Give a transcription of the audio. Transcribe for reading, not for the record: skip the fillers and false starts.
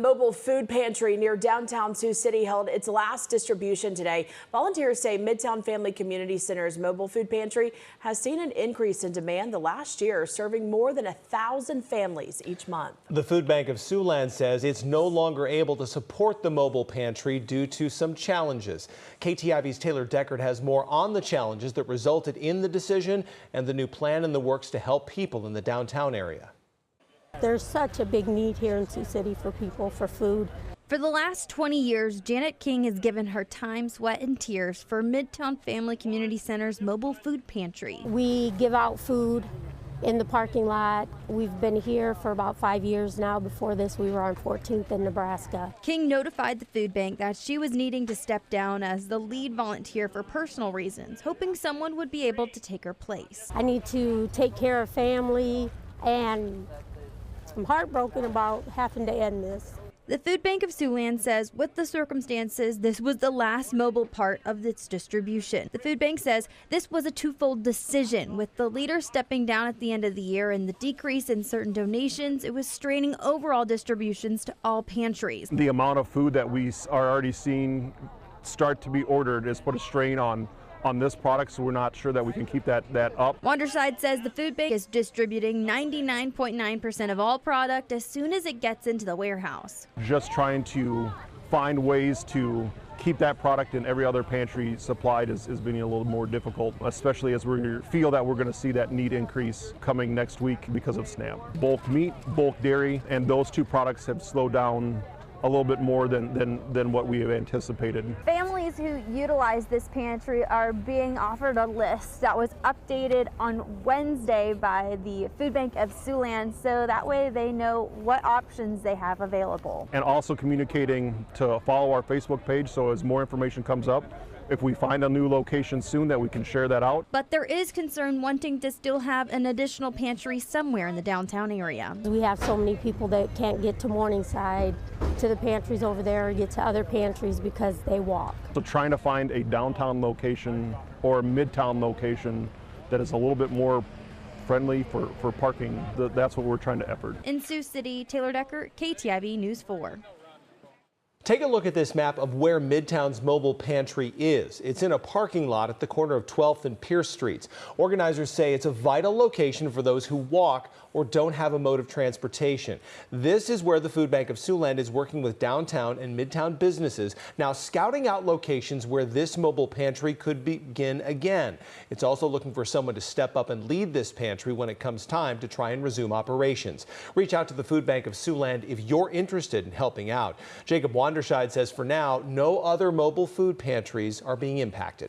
Mobile food pantry near downtown Sioux City held its last distribution today. Volunteers say Midtown Family Community Center's mobile food pantry has seen an increase in demand the last year, serving more than 1,000 families each month. The Food Bank of Siouxland says it's no longer able to support the mobile pantry due to some challenges. KTIV's Taylor Deckard has more on the challenges that resulted in the decision and the new plan in the works to help people in the downtown area. There's such a big need here in Sioux City for people, for food. For the last 20 years, Janet King has given her time, sweat, and tears for Midtown Family Community Center's mobile food pantry. We give out food in the parking lot. We've been here for about 5 years now. Before this, we were on 14th in Nebraska. King notified the food bank that she was needing to step down as the lead volunteer for personal reasons, hoping someone would be able to take her place. I need to take care of family, and I'm heartbroken about having to end this. The Food Bank of Siouxland says with the circumstances, this was the last mobile part of its distribution. The food bank says this was a twofold decision. With the leader stepping down at the end of the year and the decrease in certain donations, it was straining overall distributions to all pantries. The amount of food that we are already seeing start to be ordered has put a strain on this product, so we're not sure that we can keep that up. Wanderside says the food bank is distributing 99.9% of all product as soon as it gets into the warehouse. Just trying to find ways to keep that product in every other pantry supplied is being a little more difficult, especially as we feel that we're going to see that need increase coming next week because of SNAP. Bulk meat, bulk dairy, and those two products have slowed down a little bit more than what we have anticipated. Families who utilize this pantry are being offered a list that was updated on Wednesday by the Food Bank of Siouxland, so that way they know what options they have available. And also communicating to follow our Facebook page, so as more information comes up, if we find a new location soon, that we can share that out. But there is concern wanting to still have an additional pantry somewhere in the downtown area. We have so many people that can't get to Morningside, to the pantries over there, or get to other pantries because they walk. So trying to find a downtown location or a midtown location that is a little bit more friendly for parking, that's what we're trying to effort. In Sioux City, Taylor Deckard, KTIV News 4. Take a look at this map of where Midtown's mobile pantry is. It's in a parking lot at the corner of 12th and Pierce Streets. Organizers say it's a vital location for those who walk or don't have a mode of transportation. This is where the Food Bank of Siouxland is working with downtown and midtown businesses, now scouting out locations where this mobile pantry could begin again. It's also looking for someone to step up and lead this pantry when it comes time to try and resume operations. Reach out to the Food Bank of Siouxland if you're interested in helping out. Jacob Wanderside says for now, no other mobile food pantries are being impacted.